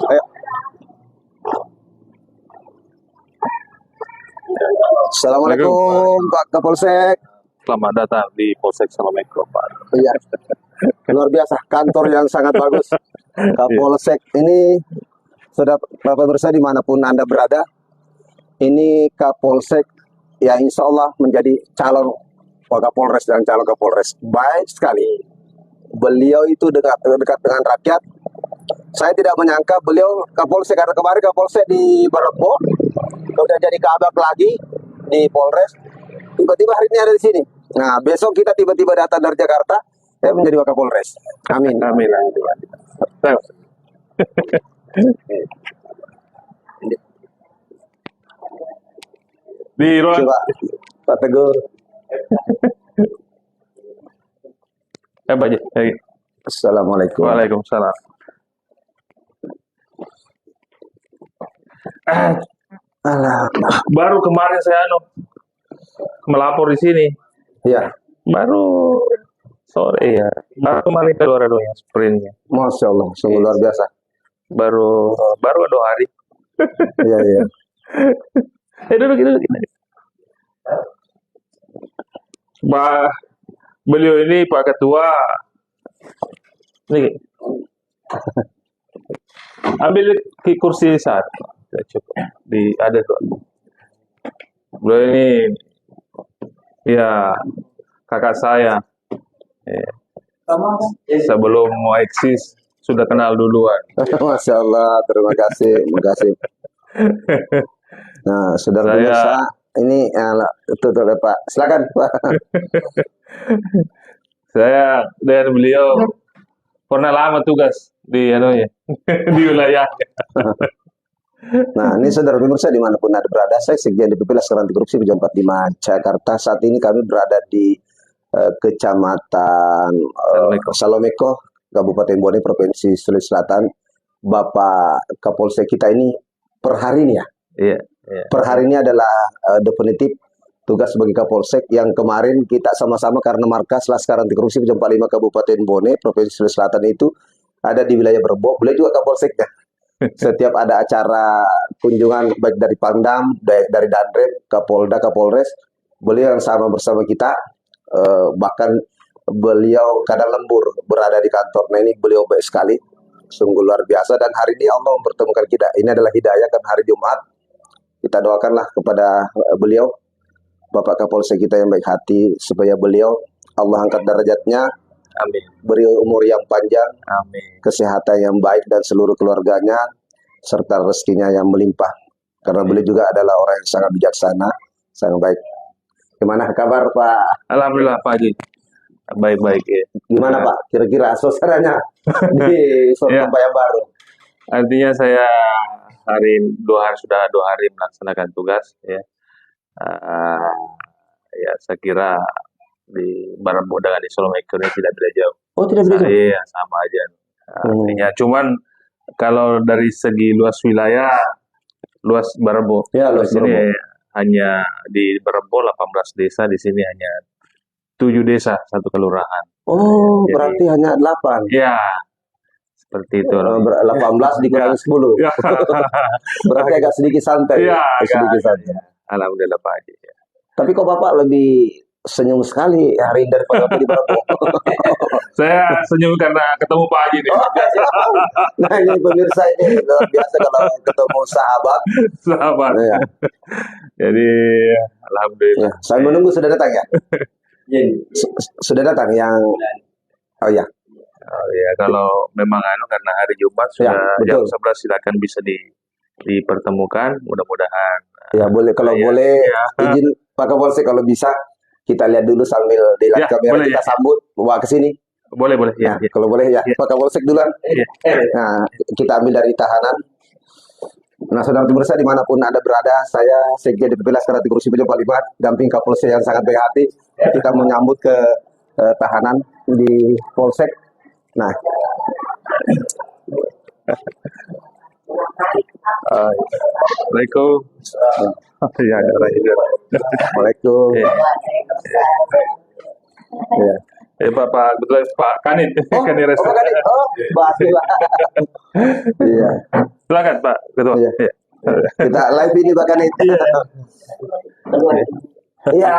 Ayo. Assalamualaikum Pak Kapolsek. Selamat datang di Polsek Salomeko, Pak. Iya, luar biasa, kantor yang sangat bagus. Kapolsek ini, sudah Bapak pemirsa dimanapun Anda berada, ini Kapolsek yang insya Allah menjadi calon Wakapolres dan calon Kapolres. Baik sekali. Beliau itu dekat dengan rakyat. Saya tidak menyangka beliau Kapolsek, karena kemarin Kapolsek di Berebo, udah jadi kabak lagi di Polres. Tiba-tiba hari ini ada di sini. Nah, besok kita tiba-tiba datang dari Jakarta, saya menjadi Wakapolres. Amin. Amin. Di ruang Coba Pak Teguh. Pak Haji. Assalamualaikum. Waalaikumsalam. Alah, Baru kemarin saya melapor di sini. ya, Baru sore ya. Baru kemarin keluar yang sprintnya. Masya Allah, sungguh luar biasa. Baru 2 hari. Iya, iya. Duduk. Beliau ini Pak Ketua. Nih. Ambil di kursi satu. Ya, cukup. Ada tuh. Beliau ini ya kakak saya. Ya. Sebelum mau eksis sudah kenal duluan. Masya Allah, terima kasih. Nah, saudara pemirsa, ini tutup ya, Pak. Silakan, Pak. Saya dengan beliau pernah lama tugas di di wilayah. Nah, ini saudara pemirsa dimanapun Anda berada, saya Sekjen DPP Laskar Anti Korupsi Pejabat 45 Jakarta. Saat ini kami berada di Kecamatan Salomeko, Kabupaten Bone, Provinsi Sulawesi Selatan. Bapak Kapolsek kita ini per hari ini ya? Iya. Per hari ini adalah definitif tugas sebagai Kapolsek yang kemarin kita sama-sama karena markas Laskar Anti Korupsi Pejabat 45 Kabupaten Bone, Provinsi Sulawesi Selatan itu ada di wilayah Berebo. Beliau juga Kapolseknya. Setiap ada acara kunjungan baik dari Pangdam, dari Danrem, Kapolda, Kapolres, beliau yang sama bersama kita. Bahkan beliau kadang lembur berada di kantor. Nah, ini beliau baik sekali, sungguh luar biasa. Dan hari ini Allah mempertemukan kita. Ini adalah hidayah kan, hari Jumat. Kita doakanlah kepada beliau, Bapak Kapolsek kita yang baik hati, supaya beliau Allah angkat derajatnya. Amin. Beri umur yang panjang, Amin. kesehatan yang baik dan seluruh keluarganya, serta rezekinya yang melimpah. Karena beliau juga adalah orang yang sangat bijaksana, sangat baik. Gimana kabar Pak? Alhamdulillah Pak Haji. Baik-baik ya. Gimana Pak? Kira-kira suasananya di Surabaya yang baru? Artinya saya sudah 2 hari melaksanakan tugas ya. Ya saya kira di Berebo dengan di Salomeko ini tidak beda jauh. Oh, tidak beda jauh? Iya, sama aja. Artinya cuman kalau dari segi luas wilayah, luas Berebo. Ya, luas di sini Berebo. hanya di Berebo 18 desa, di sini hanya 7 desa, 1 kelurahan. Oh, jadi, berarti hanya 8. Ya, seperti itu. 18 dikurangi 10. Ya. Berarti agak sedikit santai. Ya, sedikit santai. Alhamdulillah Pak Haji. Ya. Tapi kok Bapak lebih senyum sekali hari ini daripada waktu di Berebo? Saya senyum karena ketemu Pak Haji nih. Nah, ini pemirsa ini luar biasa kalau ketemu sahabat. Ya. Jadi alhamdulillah. Ya, saya menunggu sudah datang ya. Sudah datang yang oh ya. Oh ya, kalau memang karena hari Jumat sudah jam 11 silakan bisa dipertemukan, mudah-mudahan. Ya boleh, kalau boleh izin Pak Kapolsek kalau bisa kita lihat dulu sambil di live kamera boleh, kita sambut bawa ke sini. Boleh ya. Kalau boleh ya. Pak Kapolsek duluan. Nah, kita ambil dari tahanan. Nah, saudara pemirsa dimanapun Anda berada, saya Sekjen DPP Laskar Anti Korupsi Pejabat 45, damping Kapolsek yang sangat baik hati. Kita menyambut ke tahanan di Polsek. Nah, Assalamualaikum. Ya, ada orang juga. Assalamualaikum. Ya. Pak, betul Pak Kanit, Oh, Kanit oh, Resta. kan? Oh, bahasnya. Iya, Silakan Pak Ketua. iya. Iya. Kita live ini bahkan itu. Iya,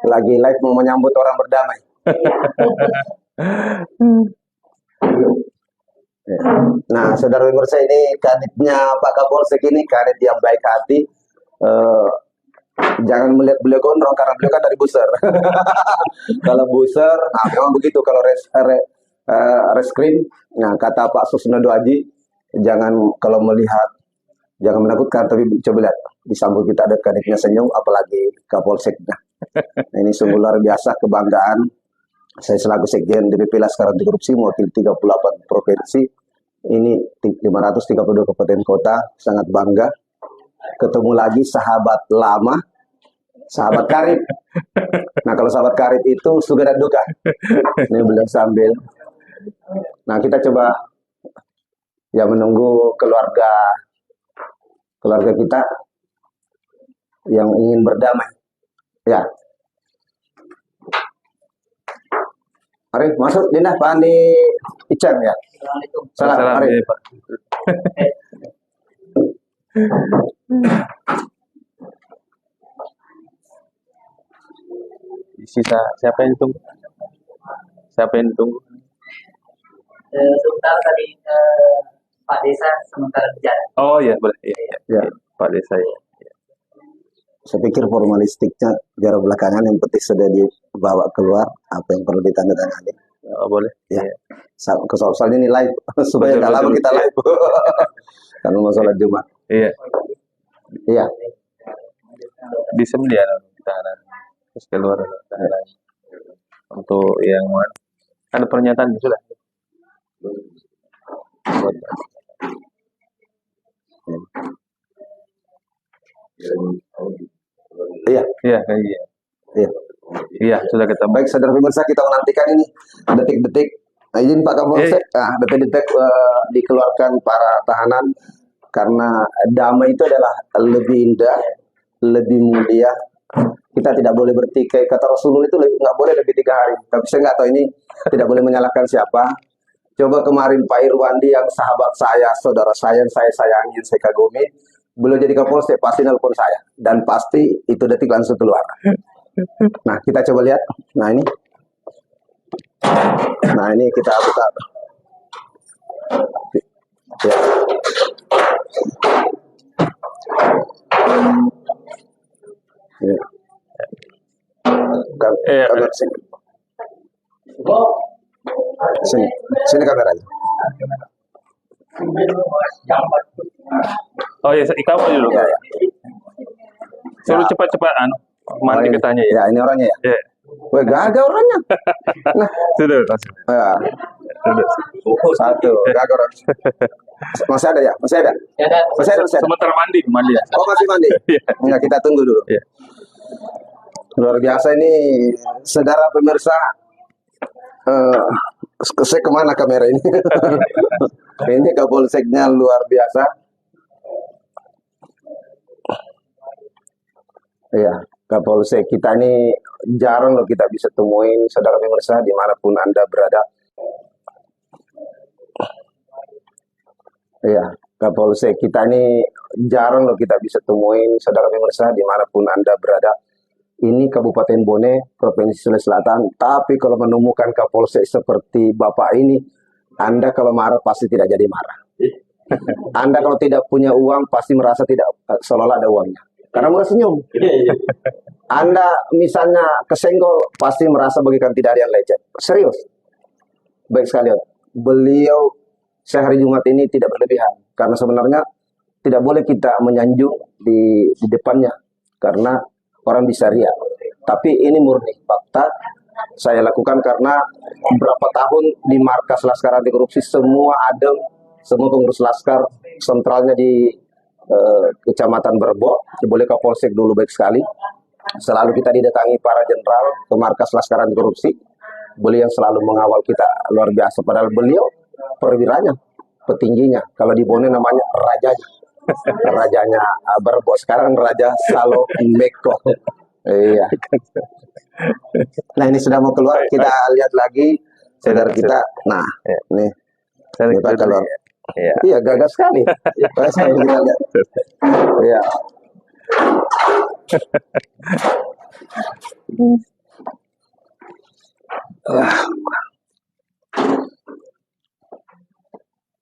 lagi live mau menyambut orang berdamai. Nah, saudara pemirsa, ini kanitnya Pak Kapolsek ini kanit yang baik hati. Eh, Jangan melihat beliau gondrong karena beliau kan dari Buser. Kalau Buser, nah memang begitu. Kalau reskrim, nah kata Pak Susnodo Aji, kalau melihat, jangan menakutkan, tapi coba lihat di samping kita ada kanitnya senyum, apalagi Kapolseknya. Nah, ini sungguh luar biasa kebanggaan. Saya selaku Sekjen DPP Laskar Anti Korupsi mewakili 38 provinsi, ini 532 kabupaten kota, sangat bangga. Ketemu lagi sahabat lama, sahabat karib. Nah, kalau sahabat karib itu suka dan duka. Ini beliau sambil. Nah, kita coba ya menunggu keluarga kita yang ingin berdamai. Ya. Mari masuk, Dinah, Pak Andi Icang ya. Salam, mari. Pak. Sisa siapa yang ditunggu? Siapa yang ditunggu? Sebentar tadi Pak Desa sementara bicara. Oh iya, boleh. Iya. Ya. Pak Desa ya. Saya pikir formalistiknya jarak belakangan, yang penting sudah dibawa keluar apa yang perlu ditandatangani. Oh, boleh. Ya. Iya. Soalnya ini live supaya nggak lama kita live. Karena masalah Jumat. Iya. Iya. Bisa melihat tahanan terus keluar tahanan. Untuk yang mana? Ada pernyataan sudah. Iya. Iya, kayak gitu. Iya. Iya, sudah ketemu. Baik, saudara pemirsa, kita menantikan ini detik-detik. Nah, izin Pak Kapolsek, detik-detik dikeluarkan para tahanan, karena damai itu adalah lebih indah, lebih mulia. Kita tidak boleh bertikai. Kata Rasulullah itu nggak boleh lebih 3 hari. Tapi saya nggak tahu ini, tidak boleh menyalahkan siapa. Coba kemarin Pak Irwandi yang sahabat saya, saudara saya, yang saya sayangin, saya kagumi, beliau jadi Kapolsek pasti nelpon saya, dan pasti itu detik langsung keluar. Nah, kita coba lihat. Nah, ini kita buka. Ya. Ya. Kamera sini. Sini kameranya. Oh iya, kamu dulu. Ya, ya. Suruh cepat-cepat mandi ketanya ya. Ya, ini orangnya ya. Iya. Wah, gagah orangnya. Nah, Sudah, langsung. ya. Satu, gagah orang. Masih ada ya? Masih ada? Masih ada. Sementara mandi ya. Oh, masih mandi? Iya. Enggak, kita tunggu dulu. Iya. Luar biasa ini, saudara pemirsa. Saya kemana kamera ini? Ini Kapolseknya luar biasa. Iya, Kapolsek kita ini jarang loh kita bisa temuin, saudara pemirsa, dimanapun Anda berada. Iya, Kapolsek kita ini jarang loh kita bisa temuin, saudara pemirsa, dimanapun Anda berada. Ini Kabupaten Bone, Provinsi Sulawesi Selatan. Tapi kalau menemukan Kapolsek seperti Bapak ini, Anda kalau marah pasti tidak jadi marah. Anda kalau tidak punya uang pasti merasa tidak seolah ada uangnya. Karena mulai senyum. Anda misalnya kesenggol pasti merasa bagikan tidak ada yang lecet. Serius. Baik sekali. Beliau sehari Jumat ini tidak berlebihan. Karena sebenarnya tidak boleh kita menyanjung di depannya. Karena orang bisa riak. Tapi ini murni fakta. Saya lakukan karena beberapa tahun di markas Laskar Anti Korupsi semua adem, semua pengurus Laskar sentralnya di Kecamatan Berbok, boleh Kapolsek dulu baik sekali. Selalu kita didatangi para jenderal ke markas Laskar Anti Korupsi. Beliau yang selalu mengawal kita luar biasa. Padahal beliau perwiranya, petingginya. Kalau di Bone namanya rajanya. Rajanya Berbok, sekarang Raja Salo Meko. Iya. Nah ini sudah mau keluar, kita lihat lagi saudara kita. Nah, nih kita keluar. Iya, gagah sekali. Saya kita lihat. Iya.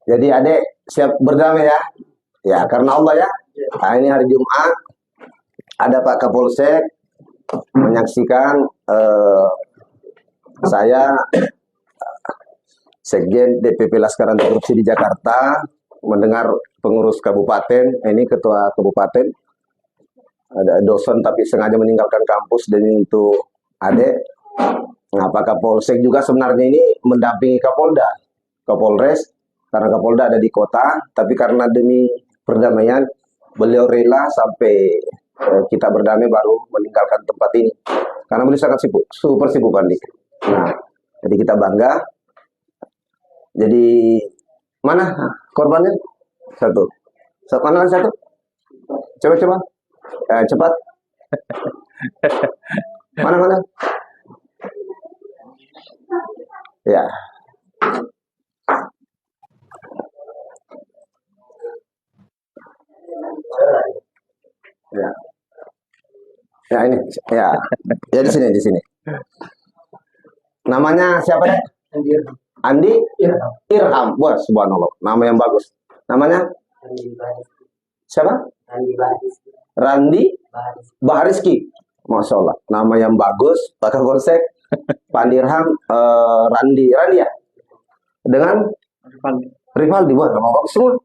Jadi adik siap berdamai ya? Ya karena Allah ya. Nah, ini hari Jumat. Ada Pak Kapolsek menyaksikan saya Sekjen DPP Laskar Anti Korupsi di Jakarta mendengar pengurus kabupaten, ini ketua kabupaten, ada dosen tapi sengaja meninggalkan kampus dan itu adik. Nah, Pak Kapolsek juga sebenarnya ini mendampingi Kapolda, Kapolres, karena Kapolda ada di kota, tapi karena demi perdamaian beliau rela sampai kita berdamai baru meninggalkan tempat ini. Karena beliau sangat sibuk, super sibuk Andi. Nah, jadi kita bangga. Jadi mana korbannya? Satu. Mana satu? Coba. Cepat. Mana? Ya. Ya. Ya ini. Ya. Ya di sini. Namanya siapa deh? Andi Irham. Wah, subhanallah. Nama yang bagus. Namanya? Siapa? Randi Bahariski. Masya Allah. Nama yang bagus. Pak Kapolsek. Pak Andi Irham. Randi ya? Dengan? Rivaldi. Wah, nama bagus semua.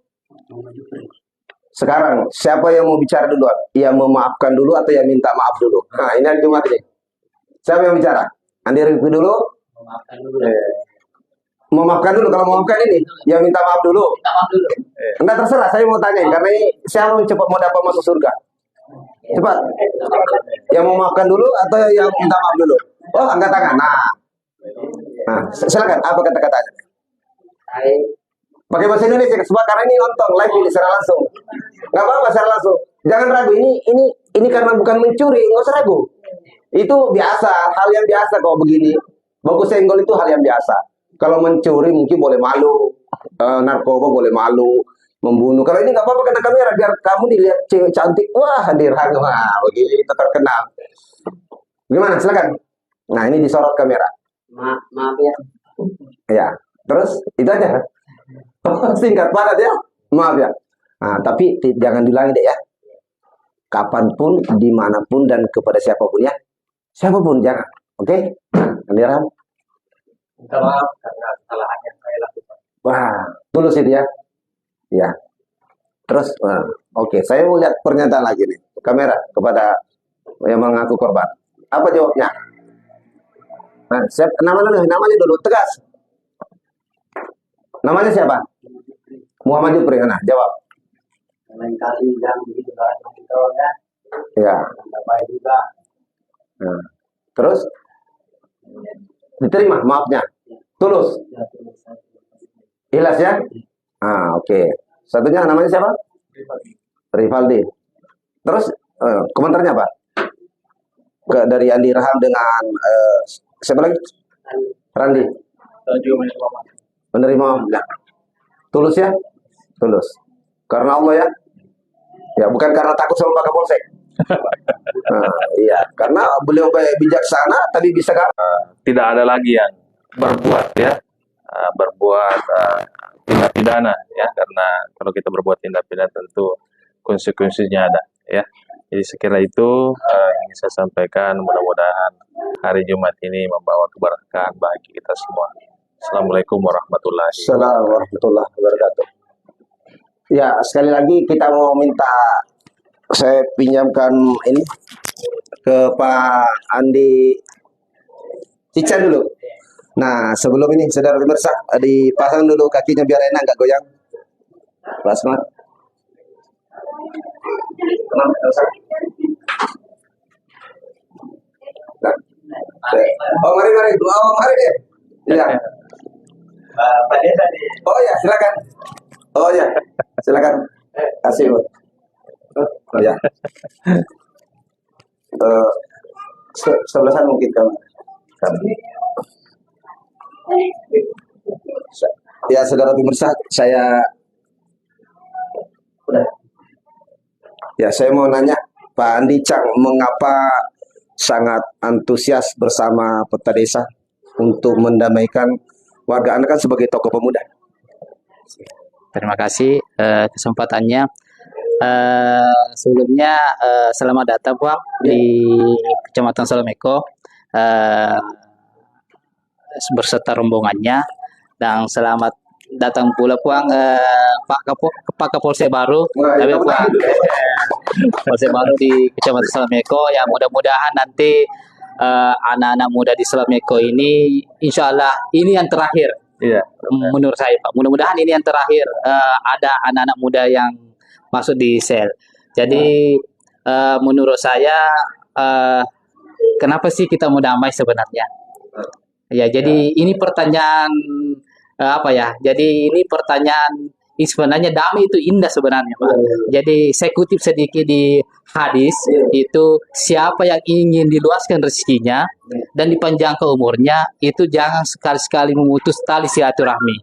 Sekarang, siapa yang mau bicara duluan? Yang memaafkan dulu atau yang minta maaf dulu? Nah, ini hari Jumat ini. Siapa yang bicara? Andi Rifki dulu? Memaafkan dulu. Kalau memaafkan ini, yang minta maaf dulu. Enggak terserah, saya mau tanya. Karena ini siapa yang cepat mau dapat masuk surga? Cepat. Yang memaafkan dulu atau yang minta maaf dulu? Oh, angkat tangan. Nah, silakan. Apa kata-katanya? Pakai bahasa Indonesia, sebab karena ini nonton live ini secara langsung. Nggak apa-apa secara langsung. Jangan ragu. Ini karena bukan mencuri, nggak usah ragu. Itu biasa, hal yang biasa kalau begini. Bagus senggol itu hal yang biasa. Kalau mencuri mungkin boleh malu, narkoba boleh malu, membunuh. Kalau ini nggak apa-apa kena kamera biar kamu dilihat cewek cantik. Wah, dirhang, wah, begini terkenal. Gimana? Silakan. Nah ini disorot kamera. Maaf ya. Ya. Terus itu aja. Singkat padat ya, maaf ya. Nah, tapi jangan diulangi deh ya. Kapanpun, dimanapun dan kepada siapapun ya, siapapun jangan. Oke? Kandiran. Minta maaf karena kesalahan yang saya lakukan. Wah, tulus itu ya. Ya. Terus, oke. Saya mau lihat pernyataan lagi nih, kamera kepada yang mengaku korban. Apa jawabnya? Nah, namanya dulu tegas. Namanya siapa? Muhammad Jupri. Nah, jawab. Lain kali yang begitu banget ya. Ya. Baik juga. Nah, terus diterima maafnya. Tulus. Ikhlas ya? Oke. Satunya namanya siapa? Rivaldi. Terus komentarnya apa? Dari Andi Irham dengan siapa lagi? Randi. Menerima ya. Tulus ya? Tulus. Karena Allah ya? Ya, bukan karena takut sama Pak Kapolsek. Iya, karena beliau bijaksana tadi bisa kan? Tidak ada lagi yang berbuat ya, tindak pidana ya, karena kalau kita berbuat tindak pidana tentu konsekuensinya ada ya. Jadi sekira itu yang saya sampaikan, mudah-mudahan hari Jumat ini membawa keberkahan bagi kita semua. Assalamualaikum warahmatullahi wabarakatuh. Ya, sekali lagi kita mau minta saya pinjamkan ini ke Pak Andi Cican dulu. Nah, sebelum ini saudara pemirsa dipasang dulu kakinya biar enak, nggak goyang. Pak Asmat. Oh, mari. Oh, mari deh. Iya. Pak Desa nih. Oh ya, silakan. Oh ya, silakan. Kasih. Oh ya. sebelah sana mungkin kamu. Ya, saudara pemirsa, saya mau nanya Pak Andi Cang, mengapa sangat antusias bersama Peta Desa untuk mendamaikan warga? Anda kan sebagai tokoh pemuda. Terima kasih kesempatannya. Sebelumnya selamat datang Bang di Kecamatan Solomeko berserta rombongannya, dan selamat datang pula Bang Pak Kapolsek baru, tapi Bang Kapolsek baru di Kecamatan Solomeko. Ya, mudah-mudahan nanti anak-anak muda di Solomeko ini, insya Allah ini yang terakhir. Iya. Menurut saya Pak, mudah-mudahan ini yang terakhir ada anak-anak muda yang masuk di sel. Jadi menurut saya kenapa sih kita mau damai sebenarnya? Ya, jadi ini pertanyaan apa ya? Jadi ini pertanyaan sebenarnya damai itu indah sebenarnya, Pak. Jadi saya kutip sedikit di hadis itu, siapa yang ingin diluaskan rezekinya dan dipanjangkan umurnya itu jangan sekali-sekali memutus tali silaturahmi.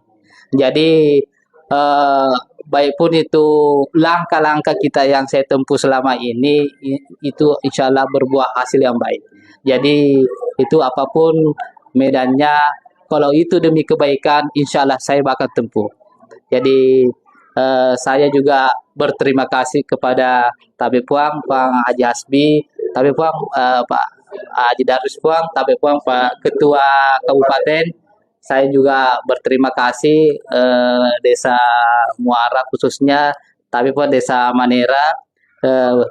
Jadi baik pun itu langkah-langkah kita yang saya tempuh selama ini itu insya Allah berbuah hasil yang baik. Jadi itu apapun medannya, kalau itu demi kebaikan, insya Allah saya bakal tempuh. Jadi saya juga berterima kasih kepada Tabib Puang, Pak Haji Hasbi, Tabib Puang, Pak Haji Darus Puang, Tabib Puang, Pak Ketua Kabupaten. Saya juga berterima kasih Desa Muara khususnya Tabib Puang Desa Manera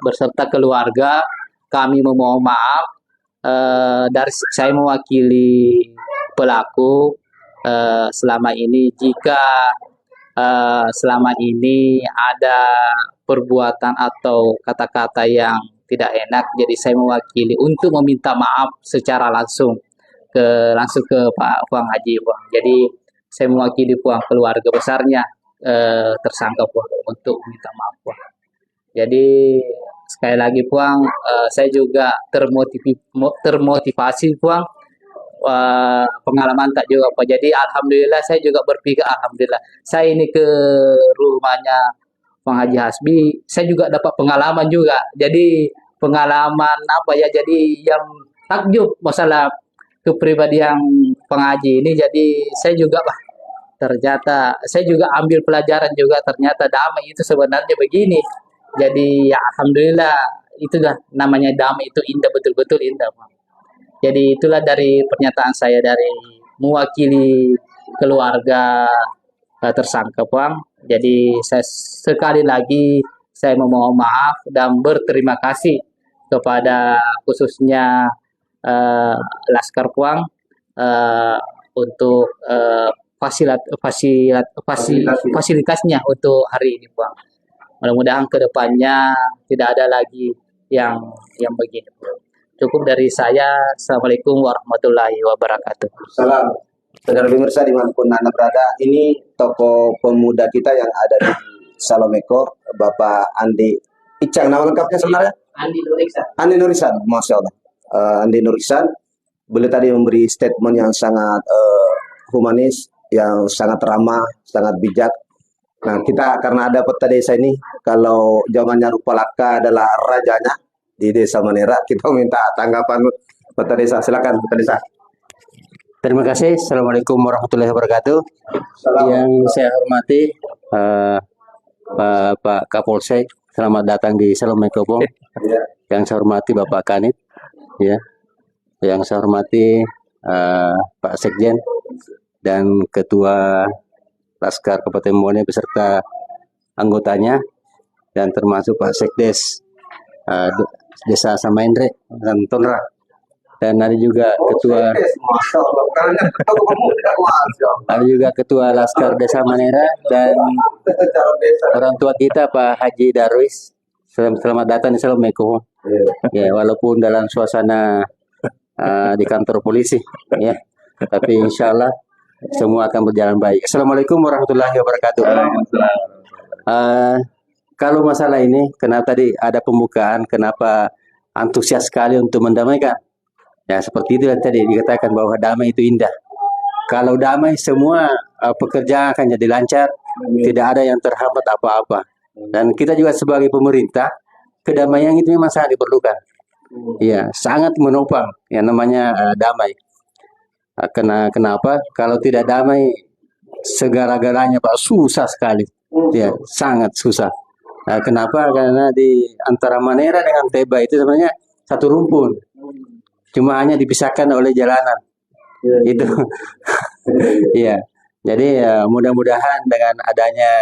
beserta keluarga. Kami memohon maaf dari saya mewakili pelaku selama ini jika selama ini ada perbuatan atau kata-kata yang tidak enak. Jadi saya mewakili untuk meminta maaf secara langsung ke Pak Puang Haji Puang. Jadi saya mewakili Puang keluarga besarnya tersangka Puang untuk meminta maaf Puang. Jadi sekali lagi Puang, saya juga termotivasi Puang. Pengalaman tak juga Pak. Jadi alhamdulillah saya juga berpikir alhamdulillah saya ini ke rumahnya Bang Haji Hasbi, saya juga dapat pengalaman juga. Jadi pengalaman apa ya, jadi yang takjub masalah kepribadian Bang Haji ini. Jadi saya juga ternyata saya juga ambil pelajaran juga, ternyata damai itu sebenarnya begini. Jadi ya alhamdulillah, itulah namanya damai itu indah, betul-betul indah Bang. Jadi itulah dari pernyataan saya dari mewakili keluarga tersangka Bang. Jadi saya sekali lagi saya memohon maaf dan berterima kasih kepada khususnya Laskar Puang untuk fasilitasnya untuk hari ini Bang. Mudah-mudahan kedepannya tidak ada lagi yang begini. Cukup dari saya. Assalamualaikum warahmatullahi wabarakatuh. Salam. Saudara pemirsa dimanapun Anda berada, ini tokoh pemuda kita yang ada di Solomeko, Bapak Andi Icang. Nama lengkapnya sebenarnya? Andi Nuriksan. Andi Nuriksan, Masya Allah. Andi Nuriksan, beliau tadi memberi statement yang sangat humanis, yang sangat ramah, sangat bijak. Nah, kita karena ada Peta Desa ini, kalau zamannya Rupalaka adalah rajanya di Desa Manera, kita minta tanggapan Peta Desa. Silakan Peta Desa. Terima kasih. Assalamualaikum warahmatullahi wabarakatuh. Yang saya hormati Pak Kapolsek, selamat datang di Solomeko. Yang saya hormati Bapak Kanit, ya. Yang saya hormati Pak Sekjen dan Ketua Laskar Kabupaten Bone beserta anggotanya, dan termasuk Pak Sekdes Desa Samaindre dan Tonra, dan ada juga ketua Laskar Desa Manera dan orang tua kita Pak Haji Darwis. Selamat datang di Solomeko. Ya, walaupun dalam suasana di kantor polisi, ya, tapi insya Allah semua akan berjalan baik. Assalamualaikum warahmatullahi wabarakatuh. Kalau masalah ini, kenapa tadi ada pembukaan, kenapa antusias sekali untuk mendamaikan? Ya seperti itu yang tadi dikatakan bahwa damai itu indah. Kalau damai semua pekerjaan akan jadi lancar, tidak ada yang terhambat apa-apa. Dan kita juga sebagai pemerintah, kedamaian itu memang sangat diperlukan. Iya, sangat menopang yang namanya damai. Kenapa? Kalau tidak damai, segala-galanya Pak susah sekali. Ya, sangat susah. Kenapa? Karena di antara Manera dengan Teba itu sebenarnya satu rumpun. Cuma hanya dipisahkan oleh jalanan. Itu. Iya. Jadi mudah-mudahan dengan adanya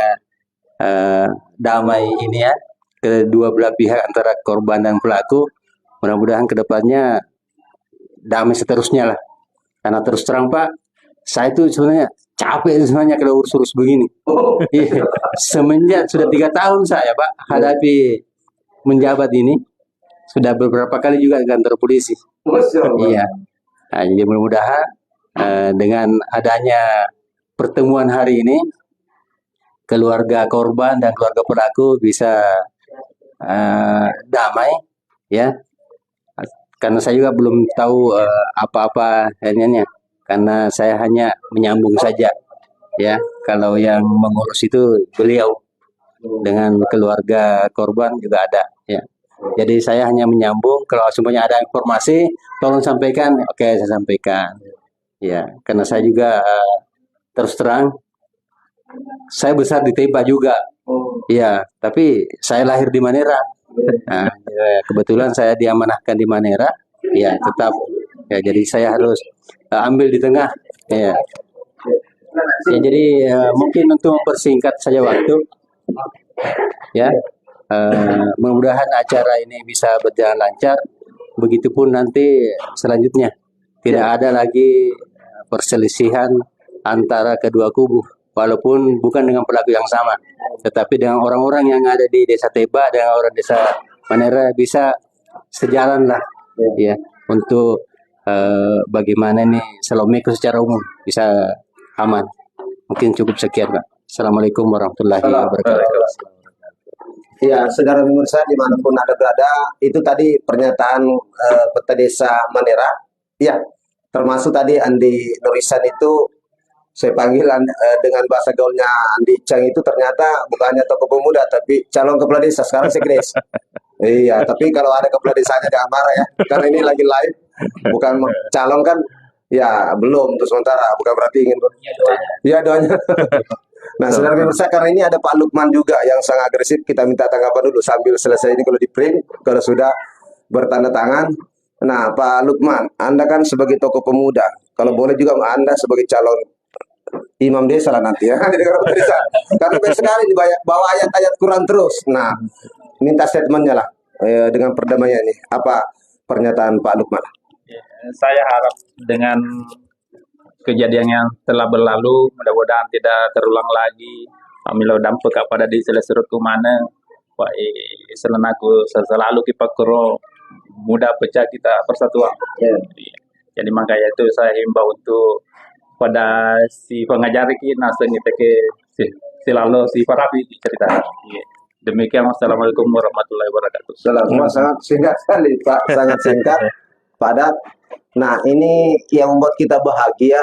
damai ini ya, kedua belah pihak antara korban dan pelaku, mudah-mudahan kedepannya damai seterusnya lah. Karena terus terang Pak, saya itu sebenarnya capek sebenarnya kalau urus-urus begini. Iya. Semenjak sudah 3 tahun saya Pak hadapi menjabat ini, sudah beberapa kali juga di kantor polisi. Iya. Nah, jadi mudah-mudahan dengan adanya pertemuan hari ini, keluarga korban dan keluarga pelaku bisa damai, ya. Karena saya juga belum tahu apa-apa ininya, karena saya hanya menyambung saja, ya. Kalau yang mengurus itu beliau dengan keluarga korban juga ada, ya. Jadi saya hanya menyambung. Kalau semuanya ada informasi, tolong sampaikan. Oke, saya sampaikan. Ya, karena saya juga terus terang, saya besar di Teba juga. Ya, tapi saya lahir di Manera. Nah, kebetulan saya diamanahkan di Manera. Ya, tetap. Ya, jadi saya harus ambil di tengah. Ya, ya jadi mungkin untuk mempersingkat saja waktu. Ya. Mudah-mudahan acara ini bisa berjalan lancar. Begitupun nanti selanjutnya tidak ada lagi perselisihan antara kedua kubu, walaupun bukan dengan pelaku yang sama, tetapi dengan orang-orang yang ada di desa Teba dan orang desa Manera bisa sejalan lah, ya, untuk bagaimana nih Salomeko secara umum bisa aman. Mungkin cukup sekian Pak. Assalamualaikum warahmatullahi wabarakatuh. Ya, saudara pemirsa dimanapun Anda berada, itu tadi pernyataan Peta Desa Manera. Ya, termasuk tadi Andi Nurisan itu, saya panggil dengan bahasa gaulnya Andi Chang itu ternyata bukannya tokoh pemuda, tapi calon kepala desa, sekarang sekdes. Iya, tapi kalau ada kepala desanya jangan marah ya, karena ini lagi live, bukan calon kan, ya belum untuk sementara, bukan berarti ingin. Iya doanya. Nah, saudara pemirsa, karena ini ada Pak Lukman juga yang sangat agresif, kita minta tanggapan dulu sambil selesai ini kalau di print, kalau sudah bertanda tangan. Nah, Pak Lukman, Anda kan sebagai tokoh pemuda, kalau boleh juga Anda sebagai calon imam desa lah nanti ya. Karena banyak sekali bawa ayat-ayat Quran terus. Nah, minta statementnya lah dengan perdamaian ini. Apa pernyataan Pak Lukman? Saya harap dengan kejadian yang telah berlalu, mudah-mudahan tidak terulang lagi. Amilo dampak kepada di selesai mana, Pak selenaku selalu kita kero mudah pecah kita persatuan. Jadi makanya itu saya himbau untuk pada si pengajar kita nasi selalu si Parapi cerita. Demikian, wassalamualaikum warahmatullahi wabarakatuh. Sangat singkat sekali Pak, sangat singkat, padat. Nah, ini yang membuat kita bahagia.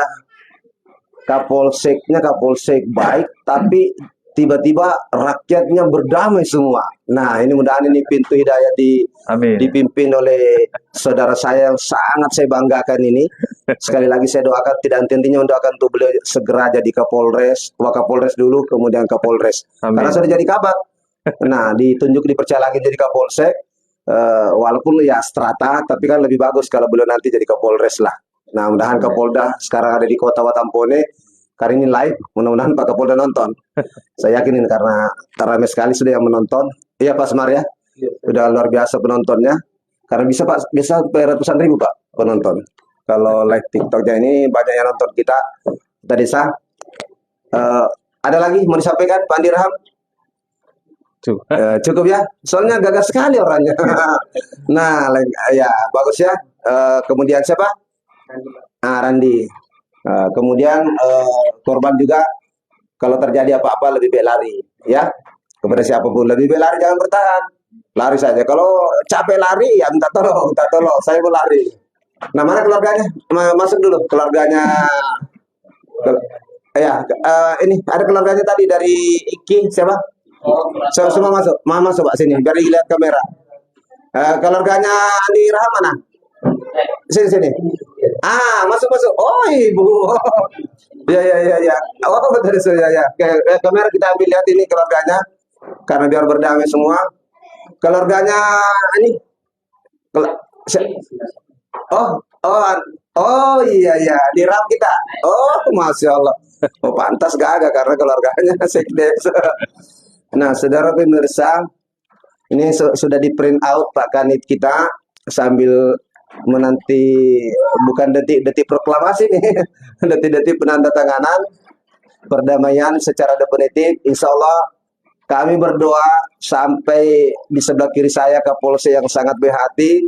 Kapolseknya Kapolsek baik, tapi tiba-tiba rakyatnya berdamai semua. Nah, ini mudah-mudahan ini pintu hidayah dipimpin oleh saudara saya yang sangat saya banggakan ini. Sekali lagi saya doakan, tidak henti-hentinya mendoakan untuk beliau segera jadi Kapolres, Wakapolres dulu, kemudian Kapolres. Amin. Karena sudah jadi kabat. Nah, ditunjuk dipercaya lagi jadi Kapolsek. Walaupun ya strata, tapi kan lebih bagus kalau beliau nanti jadi Kapolres lah. Nah, mudah-mudahan Kapolda sekarang ada di Kota Watampone. Kali ini live, mudah-mudahan Pak Kapolda nonton. Saya yakin ini karena ramai sekali sudah yang menonton. Iya Pak Semar ya, sudah luar biasa penontonnya. Karena bisa Pak, bisa ratusan ribu Pak penonton. Kalau live TikToknya ini banyak yang nonton kita. Tadi ada lagi mau disampaikan Pak Andi Raham? Cukup ya, soalnya gagah sekali orangnya. Nah, ya bagus ya. Kemudian siapa? Randi. Kemudian korban juga kalau terjadi apa-apa lebih baik lari, ya. Kepada siapapun lebih baik lari, jangan bertahan. Lari saja. Kalau capek lari ya minta tolong, saya mau lari. Nah, mana keluarganya? Masuk dulu keluarganya. Ke- Ya, ini ada keluarganya tadi dari Iki siapa? Semua masuk, masuk Pak sini, biar dilihat kamera. Keluarganya Andi Rahman mana? Sini sini. Masuk masuk. Oh, ibu. Ya ya ya ya. Oh, betul ya ya. Kamera kita ambil lihat ini keluarganya, karena biar berdamai semua. Keluarganya ini. Kel- si- Oh, oh, oh iya iya, di RAM kita. Oh, masya Allah. Oh, pantas gagah karena keluarganya sekdes. Nah, saudara pemirsa, ini sudah di print out Pak Kanit kita sambil menanti bukan detik-detik proklamasi nih, detik-detik penandatanganan perdamaian secara definitif. Insya Allah kami berdoa sampai di sebelah kiri saya Kapolsek yang sangat berhati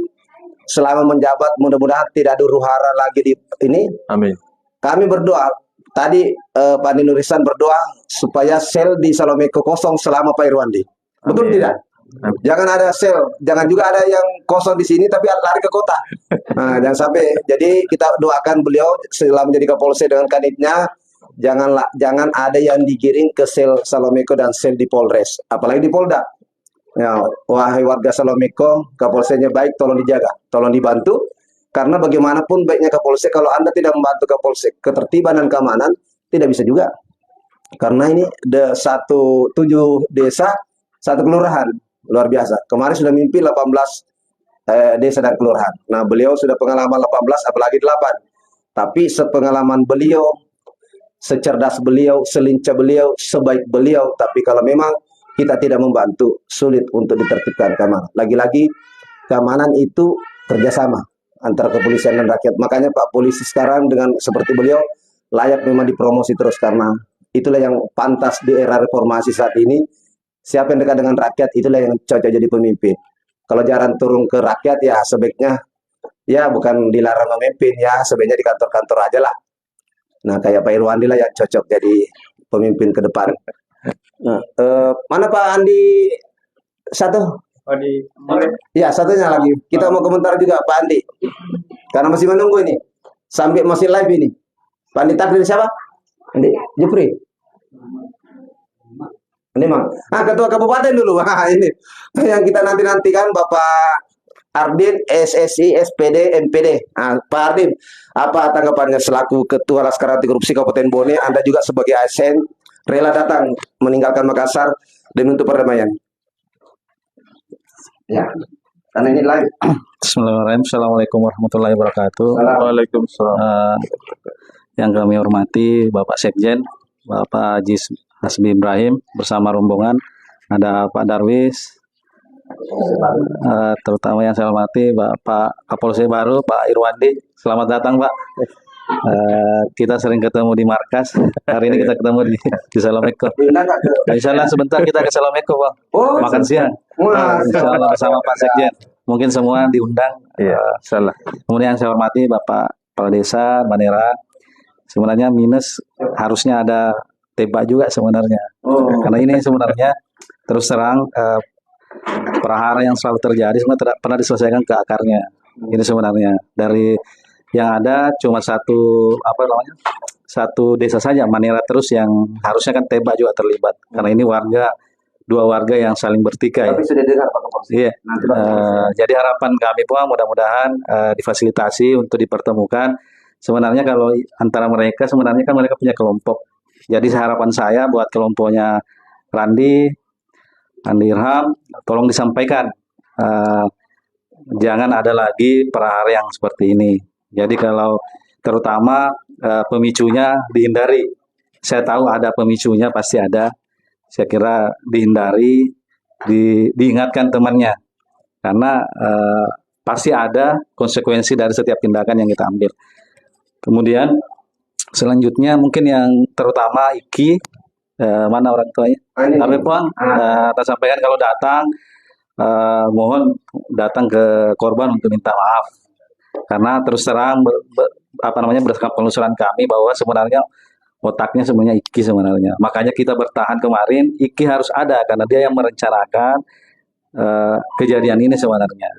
selama menjabat, mudah-mudahan tidak ada huru-hara lagi di ini. Amin. Kami berdoa tadi, Pak Nurisan berdoa supaya sel di Salomeko kosong selama Pak Irwandi. Betul Amin. tidak? Jangan ada sel, jangan juga ada yang kosong di sini tapi lari ke kota. Nah, jangan sampai. Jadi kita doakan beliau selama menjadi Kapolsek dengan kanitnya, jangan ada yang digiring ke sel Salomeko dan sel di Polres, apalagi di Polda. Ya, wahai warga Salomeko, Kapolseknya baik, tolong dijaga, tolong dibantu. Karena bagaimanapun baiknya Kapolsek, kalau Anda tidak membantu Kapolsek ketertiban dan keamanan, tidak bisa juga. Karena ini 7 desa, 1 kelurahan, luar biasa. Kemarin sudah mimpi 18 desa dan kelurahan. Nah, beliau sudah pengalaman 18, apalagi 8. Tapi sepengalaman beliau, secerdas beliau, selincah beliau, sebaik beliau, tapi kalau memang kita tidak membantu, sulit untuk ditertibkan keamanan. Lagi-lagi keamanan itu kerjasama antara kepolisian dan rakyat. Makanya Pak Polisi sekarang dengan seperti beliau layak memang dipromosi terus, karena itulah yang pantas di era reformasi saat ini. Siapa yang dekat dengan rakyat, itulah yang cocok jadi pemimpin. Kalau jarang turun ke rakyat, ya sebaiknya ya bukan dilarang memimpin, ya sebaiknya di kantor-kantor aja lah. Nah, kayak Pak Irwandi lah yang cocok jadi pemimpin ke depan. Nah, mana Pak Andi satu? Ya, satunya lagi. Kita mau komentar juga Pak Andi. Karena masih menunggu ini. Sampai masih live ini. Pak Andi takdir siapa? Andi Jupri. Ini Mang. Ketua Kabupaten dulu. Ini yang kita nantikan Bapak Ardin, SSI, SPD, MPD. Pak Ardin, apa tanggapannya selaku Ketua Laskar Anti Korupsi Kabupaten Bone? Anda juga sebagai ASN rela datang meninggalkan Makassar demi untuk perdamaian. Ya, karena ini live. Bismillahirrahmanirrahim. Assalamualaikum warahmatullahi wabarakatuh. Waalaikumsalam. Yang kami hormati Bapak Sekjen, Bapak Haji Hasbi Ibrahim bersama rombongan, ada Pak Darwis, terutama yang saya hormati Bapak Kapolsek baru Pak Irwandi. Selamat datang Pak. Kita sering ketemu di markas. Hari ini kita ketemu di Salomeko. Insyaallah sebentar kita ke Salomeko Bang. Makan siang. Insyaallah bersama Pak Sekjen. Mungkin semua diundang. Iya, salah. Kemudian saya hormati Bapak Kepala Desa Banera. Sebenarnya minus harusnya ada tembak juga sebenarnya. Karena ini sebenarnya terus terang perahara yang selalu terjadi sebenarnya tidak pernah diselesaikan ke akarnya. Ini sebenarnya dari yang ada cuma satu desa saja Manera terus yang harusnya kan tembak juga terlibat. Karena ini dua warga yang saling bertikai. Tapi sudah dengar Pak Kapolsek. Iya. Jadi harapan kami pun mudah-mudahan difasilitasi untuk dipertemukan. Sebenarnya kalau antara mereka sebenarnya kan mereka punya kelompok. Jadi harapan saya buat kelompoknya Andi Irham, tolong disampaikan jangan ada lagi perahara yang seperti ini. Jadi kalau terutama pemicunya dihindari. Saya tahu ada pemicunya pasti ada. Saya kira dihindari, diingatkan temannya. Karena pasti ada konsekuensi dari setiap tindakan yang kita ambil. Kemudian selanjutnya mungkin yang terutama Iki, mana orang tuanya? Tapi Puan, kita sampaikan kalau datang, mohon datang ke korban untuk minta maaf. Karena terus terang berdasarkan penelusuran kami bahwa sebenarnya otaknya sebenarnya Iki sebenarnya. Makanya kita bertahan kemarin, Iki harus ada karena dia yang merencanakan kejadian ini sebenarnya.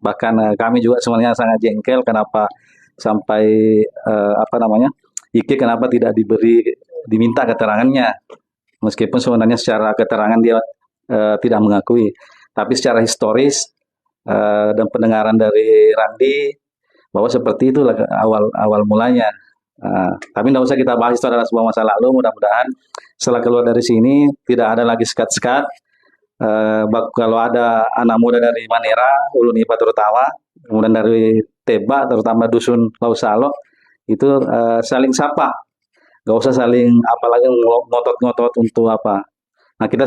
Bahkan kami juga sebenarnya sangat jengkel kenapa sampai apa namanya, Ike kenapa tidak diminta keterangannya, meskipun sebenarnya secara keterangan dia tidak mengakui, tapi secara historis dan pendengaran dari Randi bahwa seperti itu awal mulanya. Tapi tidak usah kita bahas, itu adalah sebuah masa lalu. Mudah-mudahan setelah keluar dari sini tidak ada lagi sekat-sekat. Kalau ada anak muda dari Manera, Ulu Nipa terutama, kemudian dari Teba, terutama dusun Lausalo, itu saling sapa, gak usah saling apalagi ngotot-ngotot untuk apa. Nah kita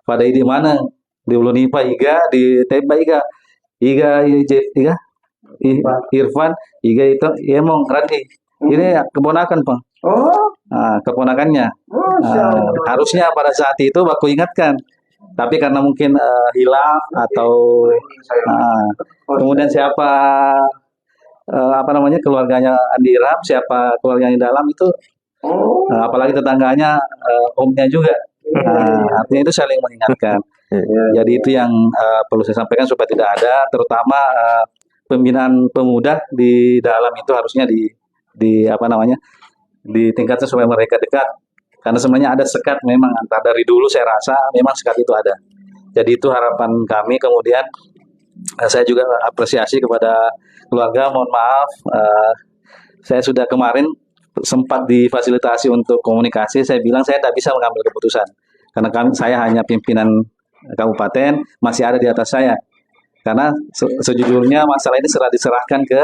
pada di mana, di Ulu Nipa Iga, di Teba Iga, Irfan, Iga itu Emong Randi. Ini keponakan, Bang. Keponakannya. Harusnya pada saat itu aku ingatkan. Tapi karena mungkin hilang atau kemudian siapa apa namanya keluarganya Andi Ram, siapa keluarganya di dalam itu, apalagi tetangganya omnya juga. Artinya itu saling mengingatkan. Jadi itu yang perlu saya sampaikan supaya tidak ada, terutama pembinaan pemuda di dalam itu harusnya di apa namanya ditingkatkan supaya mereka dekat, karena sebenarnya ada sekat memang antara dari dulu, saya rasa memang sekat itu ada. Jadi itu harapan kami. Kemudian saya juga apresiasi kepada keluarga. Mohon maaf, saya sudah kemarin sempat difasilitasi untuk komunikasi. Saya bilang saya tidak bisa mengambil keputusan karena saya hanya pimpinan kabupaten, masih ada di atas saya. Karena sejujurnya masalah ini diserahkan ke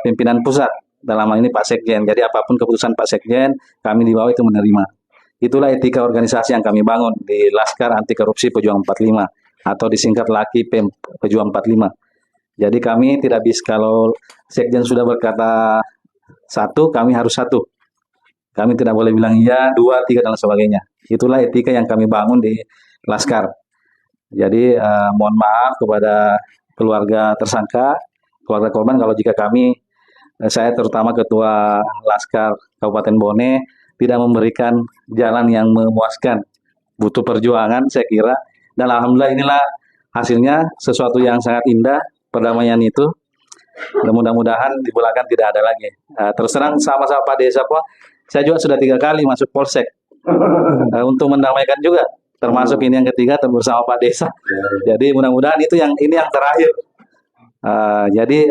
pimpinan pusat, dalam hal ini Pak Sekjen. Jadi apapun keputusan Pak Sekjen, kami di bawah itu menerima. Itulah etika organisasi yang kami bangun di Laskar Anti Korupsi Pejuang 45, atau disingkat LAKI Pejuang 45. Jadi kami tidak bisa, kalau Sekjen sudah berkata satu, kami harus satu. Kami tidak boleh bilang iya, dua, tiga, dan sebagainya. Itulah etika yang kami bangun di Laskar. Jadi mohon maaf kepada keluarga tersangka, keluarga korban, kalau jika saya terutama Ketua Laskar Kabupaten Bone tidak memberikan jalan yang memuaskan. Butuh perjuangan saya kira, dan alhamdulillah inilah hasilnya, sesuatu yang sangat indah, perdamaian itu. Dan mudah-mudahan di belakang tidak ada lagi. Terus terang sama-sama Pak Desa, Pak, saya juga sudah 3 kali masuk Polsek untuk mendamaikan juga, termasuk ini yang ketiga bersama Pak Desa. Jadi mudah-mudahan ini yang terakhir. Jadi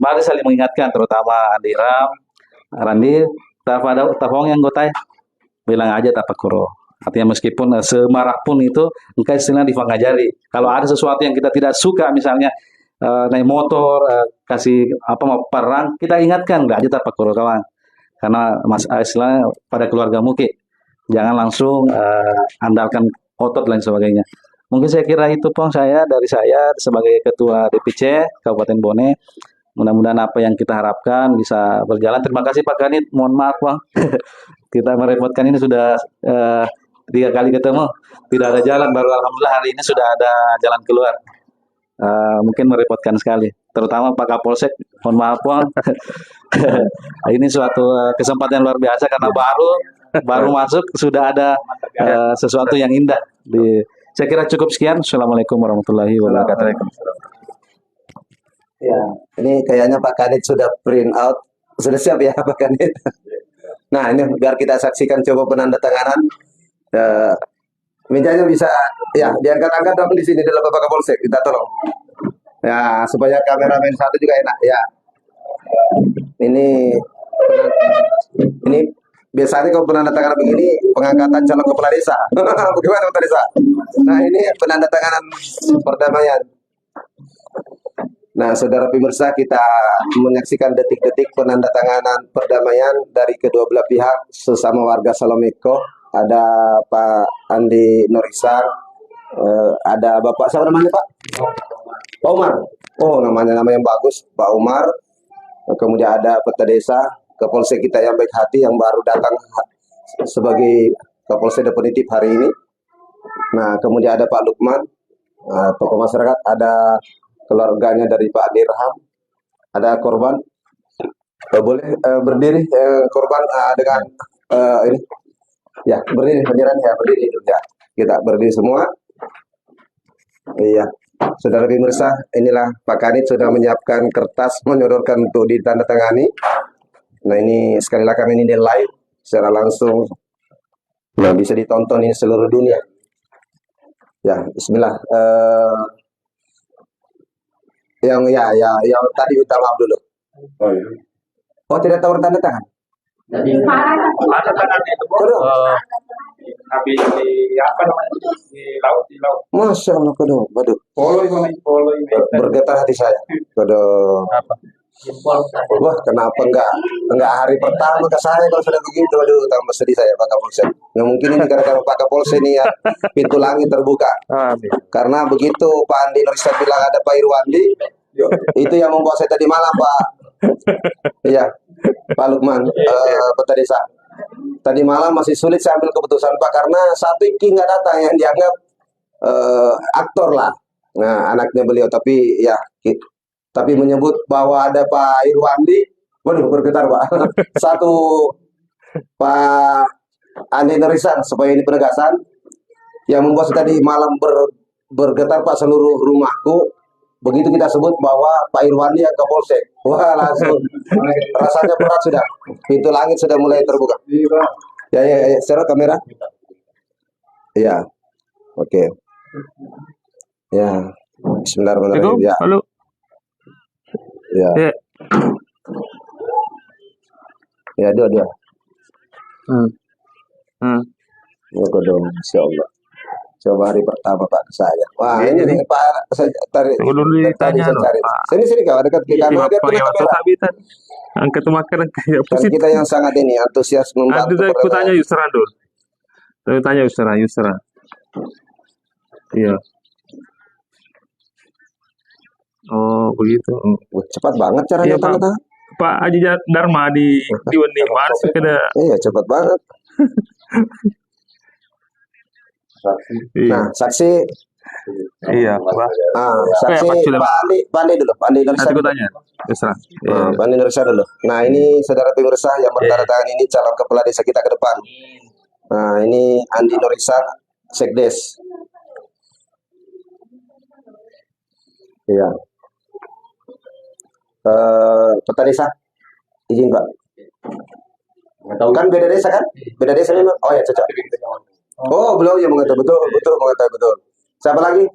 mari saling mengingatkan, terutama Andi Ram, Randi, tapong yang gotai, bilang aja tapakuro. Artinya meskipun semarah pun itu, engkau istilahnya difangajari. Kalau ada sesuatu yang kita tidak suka, misalnya naik motor, kasih mau perang, kita ingatkan, nggak aja tapakuro kawan. Karena istilahnya pada keluarga Muki, jangan langsung andalkan otot dan sebagainya. Mungkin saya kira itu Pong dari saya sebagai Ketua DPC Kabupaten Bone. Mudah-mudahan apa yang kita harapkan bisa berjalan. Terima kasih Pak Kanit. Mohon maaf Bang, kita merepotkan, ini sudah 3 kali ketemu, tidak ada jalan. Baru alhamdulillah hari ini sudah ada jalan keluar. Mungkin merepotkan sekali, terutama Pak Kapolsek. Mohon maaf Bang. Ini suatu kesempatan luar biasa karena baru masuk sudah ada sesuatu yang indah. Saya kira cukup sekian. Assalamualaikum warahmatullahi wabarakatuh. Ya, ini kayaknya Pak Kanit sudah print out, sudah siap ya Pak Kanit. Nah ini biar kita saksikan coba penandatanganan. Mejanya bisa ya diangkat-angkat dong di sini di Bapak Kapolsek, kita tolong. Ya supaya kameramen satu juga enak ya. Ini biasanya kalau penandatanganan begini pengangkatan calon kepala desa. Bagaimana kepala desa? Nah ini penandatanganan perdamaian. Nah, saudara pemirsa, kita menyaksikan detik-detik penandatanganan perdamaian dari kedua belah pihak sesama warga Salomeko. Ada Pak Andi Norisan, ada Bapak, siapa namanya Pak? Pak Umar. Oh, nama yang bagus, Pak Umar. Kemudian ada Peta Desa, Kapolsek kita yang baik hati yang baru datang sebagai Kapolsek definitif hari ini. Nah, kemudian ada Pak Lukman, tokoh masyarakat, ada keluarganya dari Pak Dirham, ada korban. Boleh berdiri korban dengan ini. Ya, berdiri penyerahan ya, berdiri itu ya. Kita berdiri semua. Iya. Saudara pemirsa, inilah Pak Kanit sudah menyiapkan kertas menyodorkan untuk ditandatangani. Nah ini sekali lagi kami ini live secara langsung. Nah bisa ditonton ini seluruh dunia. Ya, Bismillah. Yang tadi minta maaf dulu. Oh tidak tahu tanda tangan? Ada tangan itu habis di apa namanya di laut. Masya Allah, waduh. Polo ini. Bergetar hati saya. Waduh. Wah, kenapa enggak hari pertama ke saya kalau sudah begitu? Waduh, tambah sedih saya Pak Kapolsek. Nah, mungkin ini gara-gara Pak Kapolsek ini ya pintu langit terbuka. Karena begitu Pak Andi Nurisa bilang ada Pak Irwandi, itu yang membawa saya tadi malam Pak. Iya, Pak Lukman, Peta Desa. Tadi malam masih sulit saya ambil keputusan Pak karena satu Iki nggak datang yang dianggap aktor lah. Nah, anaknya beliau tapi menyebut bahwa ada Pak Irwandi, waduh bergetar Pak. Satu Pak Andi Nurisan supaya ini penegasan yang membuat saya tadi malam bergetar Pak seluruh rumahku. Begitu kita sebut bahwa Pak Irwandi yang Kapolsek, wah langsung rasanya berat sudah. Pintu langit sudah mulai terbuka. Ya, secara kamera. Ya, oke. Ya, Bismillahirrahmanirrahim. Ya. Halo. Ya. Ya, dua. Ya, dong, Insya Allah. Coba hari pertama Pak ke saya. Wah, ini nih Pak, saya tarik. Tunggu dulu ditanya loh, Pak. Sini kau dekat kita. Iya, Pak, yang kamera. Angkat makanan kayak Kan kita yang sangat ini antusias membantu. Aku tanya Yusra dulu. Saya tanya Yusra. Iya. Oh, begitu. Cepat banget caranya Iya, Pak. tangan. Pak Haji Dharma di Wani Mars kada. Iya, cepat banget. Nah, saksi. Iya, Pak. Saksi Pak Andi dulu. Pak Andi Nurisa. Nanti aku tanya, Yusra. Pak Andi Nurisa dulu. Nah, ini saudara pemirsa yang bertandatangan ini calon kepala desa kita ke depan. Nah, ini Andi Nurisa, Sekdes. Iya. Peta desa, izin Pak. Kan beda desa kan? Beda desa memang. Oh ya cocok. Oh beliau yang mengetahui betul. Siapa lagi?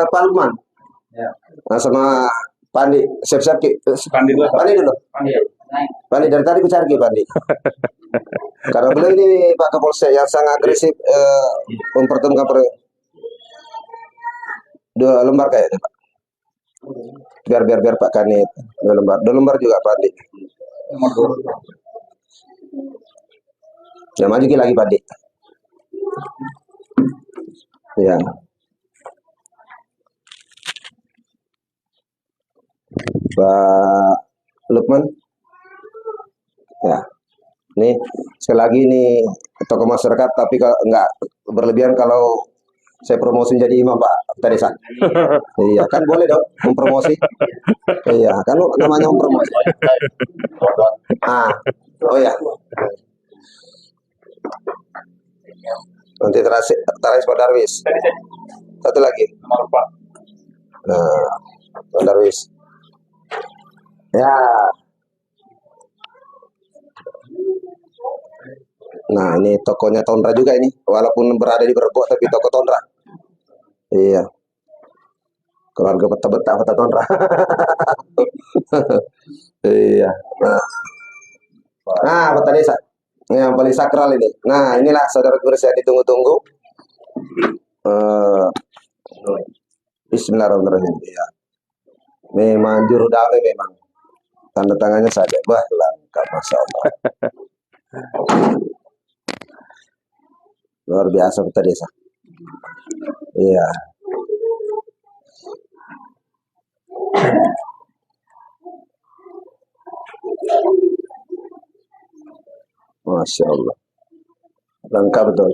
Pak Lukman. Ya. Nah, sama Pandi. Siap-siap Ki. Pandi dulu. Pandi dari tadi ku cari Ki Pandi. Karena beliau ini Pak Kapolsek yang sangat agresif mempertemukan 2 lembar kayaknya Pak. Biar Pak Kanit 2 lembar juga Pak Andi. Ya maju lagi Pak Andi. Ya. Pak Lukman. Ya. Nih sekali lagi ini tokoh masyarakat tapi kalau enggak berlebihan kalau saya promosi jadi imam Pak Desa. Iya kan boleh dong mempromosi. Iya kan namanya mempromosi. Oh ya. Nanti terakhir Pak Darwis. Satu lagi. Nah, Pak Darwis. Ya. Nah, ini tokonya Tondra juga ini. Walaupun berada di Berbok tapi toko Tondra. Iya. Keluarga Peta Tondra. Iya. Nah, Peta Desa. Ini yang paling sakral ini. Nah, inilah saudara pemirsa yang ditunggu-tunggu. Bismillahirrahmanirrahim. Ya. Memang juru damai memang. Tanda tangannya saja. Wah, lengkap Masya Allah. Luar biasa Peta Desa. Iya. Masya Allah. Lengkap betul.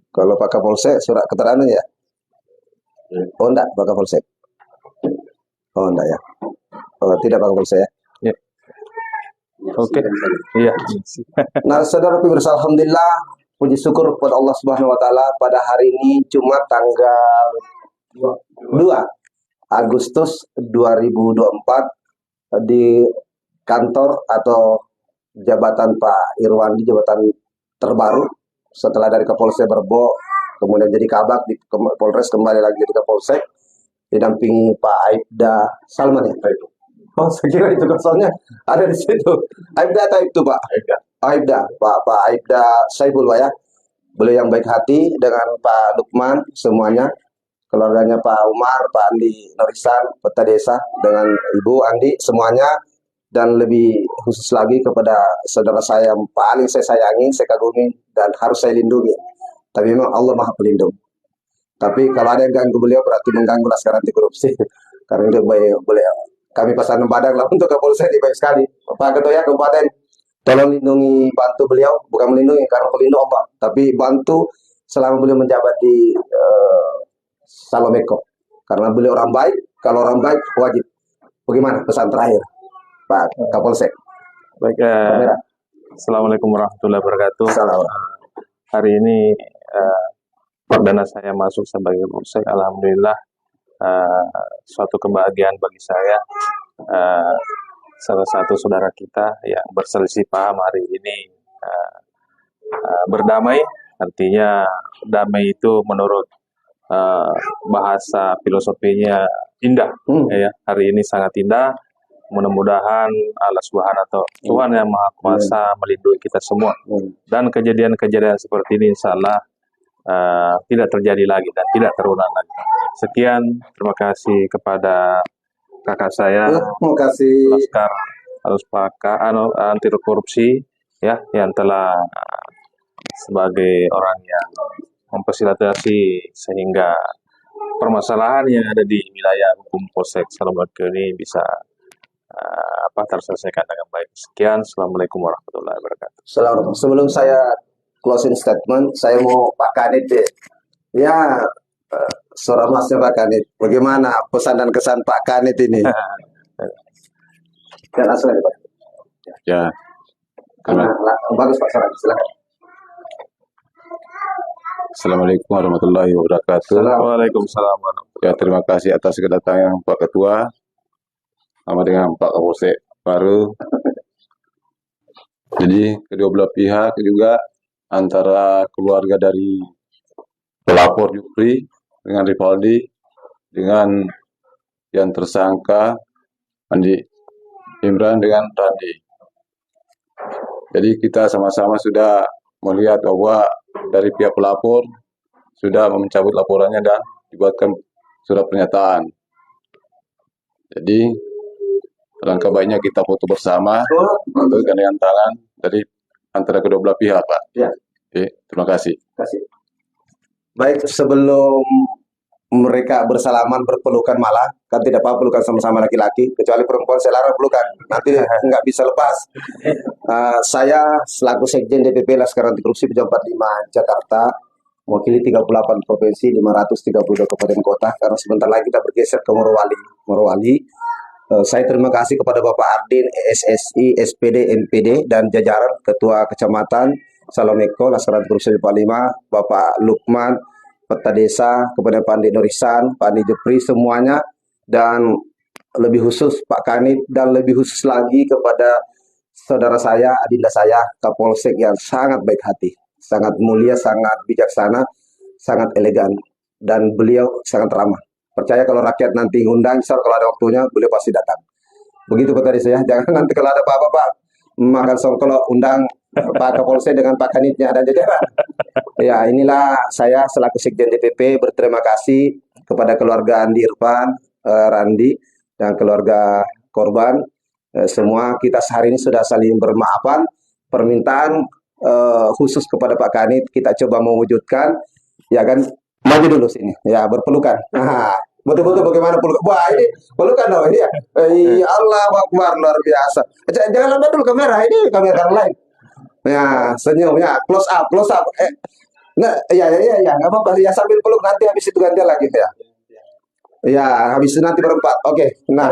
Kalau Pak Kapolsek surat keterangan ya? Oh enggak Pak Kapolsek. Oh enggak ya. Oh tidak Pak Kapolsek ya? Oke. Iya. Nah, saudara pemirsa, alhamdulillah, puji syukur kepada Allah Subhanahu wa taala pada hari ini Jumat tanggal 2 Agustus 2024 di kantor atau jabatan Pak Irwandi, jabatan terbaru setelah dari Kapolsek Berbo, kemudian jadi Kabak di Polres, kembali lagi jadi Kapolsek, didampingi Pak Aibda Salman ya Pak itu. Oh, saya kira itu soalnya ada di situ. Aibda atau itu Pak? Aibda, Pak Aibda Saiful Pak ya. Beliau yang baik hati dengan Pak Lukman semuanya, keluarganya Pak Umar, Pak Andi Norisan, Peta Desa dengan Ibu Andi semuanya, dan lebih khusus lagi kepada saudara saya yang paling saya sayangi, saya kagumi dan harus saya lindungi. Tapi memang Allah Maha Pelindung. Tapi kalau ada yang ganggu beliau berarti mengganggu laskar anti korupsi. Karena itu beliau kami pasang badan lah untuk Kapolsek ini baik sekali. Pak Ketua Kabupaten, tolong lindungi, bantu beliau, bukan melindungi karena pelindung Allah, tapi bantu selama beliau menjabat di Salomeko. Karena beliau orang baik, kalau orang baik wajib. Bagaimana pesan terakhir Pak Kapolsek? Baik, Assalamualaikum warahmatullahi wabarakatuh. Salam. Hari ini perdana saya masuk sebagai Kapolsek. Alhamdulillah, suatu kebahagiaan bagi saya. Salah satu saudara kita yang berselisih paham hari ini berdamai. Artinya damai itu menurut bahasa filosofinya indah. Ya, hari ini sangat indah. Mudah-mudahan Allah Subhanahu wa Ta'ala, Tuhan yang Maha Kuasa, melindungi kita semua. Dan kejadian-kejadian seperti ini insya Allah tidak terjadi lagi dan tidak terulang lagi. Sekian, terima kasih kepada kakak saya, Terima kasih. Laskar anti korupsi ya, yang telah sebagai orang yang memfasilitasi sehingga permasalahan yang ada di wilayah hukum Polsek Salomeko ini bisa terselesaikan dengan baik. Sekian, Assalamualaikum warahmatullahi wabarakatuh. Sebelum saya closing statement, saya mau Pak Kanit deh. Ya, suara masnya Pak Kanit. Bagaimana pesan dan kesan Pak Kanit ini? Dan langsung aja Pak. Ya, Bagus Pak, silakan. Assalamualaikum warahmatullahi wabarakatuh. Waalaikumsalam warahmatullahi Ya, terima kasih atas kedatangan Pak Ketua sama dengan Pak Kapolsek baru. Jadi kedua belah pihak juga antara keluarga dari pelapor Jupri dengan Rivaldi dengan yang tersangka Andi Imran dengan Randi. Jadi kita sama-sama sudah melihat bahwa dari pihak pelapor sudah mencabut laporannya dan dibuatkan surat pernyataan. Jadi alangkah baiknya kita foto bersama untuk gandengan tangan dari antara kedua belah pihak, Pak. Ya. Oke, terima kasih. Baik, sebelum mereka bersalaman berpelukan, malah kan tidak apa pelukan sama-sama laki-laki, kecuali perempuan saya larang pelukan, nanti nggak bisa lepas. Saya selaku Sekjen DPP Laskar Anti Korupsi Pejabat 45 Jakarta, mewakili 38 provinsi, 532 kabupaten kota, karena sebentar lagi kita bergeser ke Morowali. Saya terima kasih kepada Bapak Ardin, SSI, SPD, MPD, dan jajaran Ketua Kecamatan Salomeko, Laskar Anti Korupsi 45, Bapak Lukman, Peta Desa, kepada Pak Andi Norisan, Pak Andi Jepri, semuanya, dan lebih khusus Pak Kanit, dan lebih khusus lagi kepada saudara saya, adinda saya, Kapolsek yang sangat baik hati, sangat mulia, sangat bijaksana, sangat elegan, dan beliau sangat ramah. Percaya kalau rakyat nanti ngundang, kalau ada waktunya, beliau pasti datang. Begitu Pak Kadis ya, jangan nanti kalau ada apa-apa Pak, makan songkol undang Pak Kapolsek dengan Pak Kanitnya dan jajaran. Ya, inilah saya selaku Sekjen DPP berterima kasih kepada keluarga Andi Irfan, Randi, dan keluarga korban. Semua kita sehari ini sudah saling bermaafan. Permintaan khusus kepada Pak Kanit kita coba mewujudkan, ya kan, maju dulu sini, ya berpelukan. Nah, betul-betul bagaimana pelukan? Wah, ini pelukan dong ini ya. Ya Allah Akbar, luar biasa. Jangan lihat dulu kamera, ini kamera yang lain. Ya, senyum ya, close up. Nah, ya, nggak apa-apa. Ya sambil peluk, nanti habis itu gantian lagi ya. Ya, habis itu nanti berempat. Oke. Nah,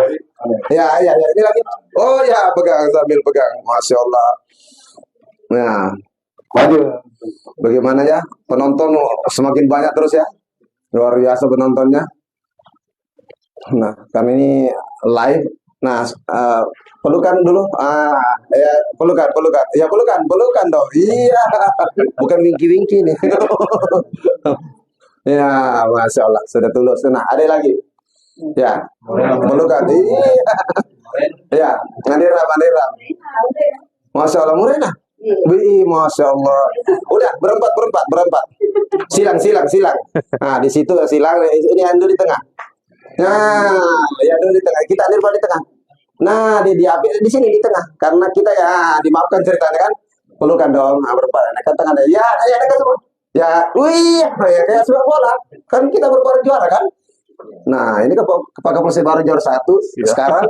ya, ini lagi. Oh ya, pegang sambil pegang. Masya Allah. Nah, bagaimana ya? Penonton semakin banyak terus ya. Luar biasa penontonnya. Nah, kami ini live. Nah, pelukan dulu. Ya, pelukan, pelukan. Ya, pelukan, pelukan dong. Iya, bukan winky-winky nih. Ya, Masya Allah, sudah tulus. Nah, ada lagi. Ya, pelukan. Iya, ya, nganira, nganira. Masya Allah, Murena. Wih, Masya Allah. Udah, berempat, berempat, berempat. Silang, silang, silang. Nah, di situ silang. Ini Ando di tengah. Nah, ya Ando di tengah. Kita Ando di tengah. Nah, di sini di tengah. Karena kita ya dimaafkan ceritanya kan. Pelukan dong. Nah, berempat. Nah, kan tengah. Ya, ya, dekat semua. Ya, wih, ya, kayak sepak bola. Kan kita berbareng juara kan. Nah, ini Pak Kapolsek baru juara 1. Sekarang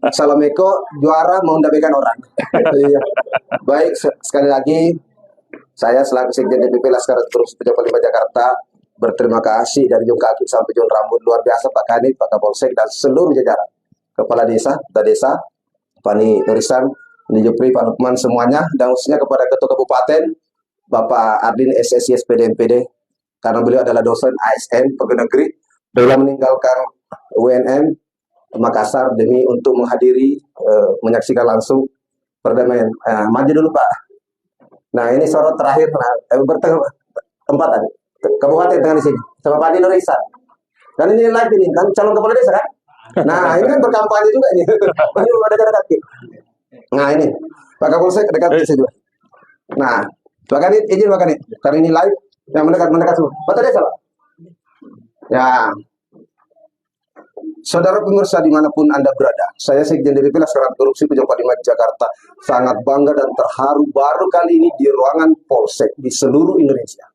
Salomeko juara mendamaikan orang. Iya. Baik, sekali lagi saya selaku Sekjen DPP Laskar Terus 75 Jakarta berterima kasih dari ujung kaki sampai ujung rambut, luar biasa Pak Kanit, Pak Kapolsek dan seluruh jajaran kepala desa, desa, Pak Nurisan, Nijupri, Pak Lukman semuanya, dan khususnya kepada Ketua Kabupaten Bapak Ardin SSI SPD MPD, karena beliau adalah dosen ASN pegawai negeri, beliau meninggalkan UNM Makassar demi untuk menghadiri menyaksikan langsung perdamaian. Maju dulu Pak. Nah, ini sorot terakhir empatan kabupaten tengah di sini sama Pak Nino Risan. Dan ini live ini kan calon kepala desa kan. Nah, ini kan berkampanye juga ini. Ini ada jarak kaki. Nah, ini Pak Kapolsek dekat di sini. Nah, Pak Kanit izin Pak Kanit. Karena ini live yang mendekat semua. Betul desa Pak. Ya. Saudara pemirsa dimanapun Anda berada, saya Sekjen DPP Laskar Korupsi Pejabat 5 Jakarta sangat bangga dan terharu baru kali ini di ruangan Polsek di seluruh Indonesia.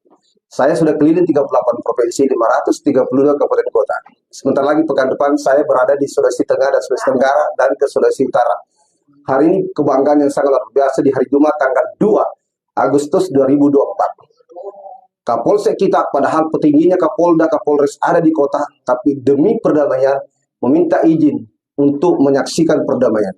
Saya sudah keliling 38 provinsi, 532 kabupaten kota. Sebentar lagi pekan depan saya berada di Sulawesi Tengah dan Sulawesi Tenggara dan ke Sulawesi Utara. Hari ini kebanggaan yang sangat luar biasa di hari Jumat tanggal 2 Agustus 2024. Kapolsek kita padahal petingginya Kapolda, Kapolres ada di kota, tapi demi perdamaian meminta izin untuk menyaksikan perdamaian.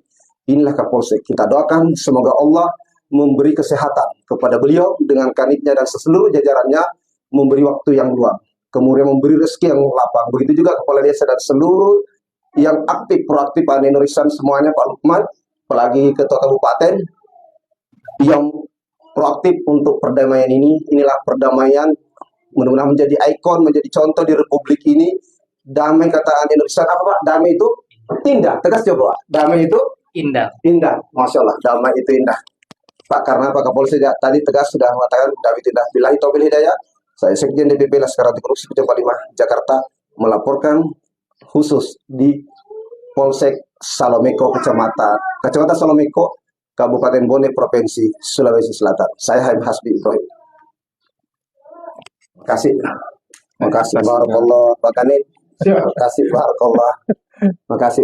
Inilah Kapolsek. Kita doakan semoga Allah memberi kesehatan kepada beliau dengan kanitnya dan seluruh jajarannya, memberi waktu yang luang, kemudian memberi rezeki yang lapang. Begitu juga kepala desa dan seluruh yang aktif, proaktif, Pak Nino Risan semuanya, Pak Lukman, apalagi ketua kabupaten yang proaktif untuk perdamaian ini. Inilah perdamaian, mudah-mudahan menjadi ikon, menjadi contoh di Republik ini. Damai kata Indonesia apa Pak? Damai itu indah. Tegas coba. Damai itu Indah. indah. Masya Allah. Damai itu indah. Pak, karena Pak Kapolsek tadi tegas sudah mengatakan damai itu indah. Billahi taufiq hidayah. Saya Sekjen DPP Laskar Korupsi Pejabat 5 Jakarta melaporkan khusus di Polsek Salomeko Kecamatan Salomeko, Kabupaten Bone, Provinsi Sulawesi Selatan. Saya Haim Hasbi Ibrahim. Terima kasih. Terima kasih. Barakallah. Pak Kanit. Terima kasih. Barakallah. Terima kasih.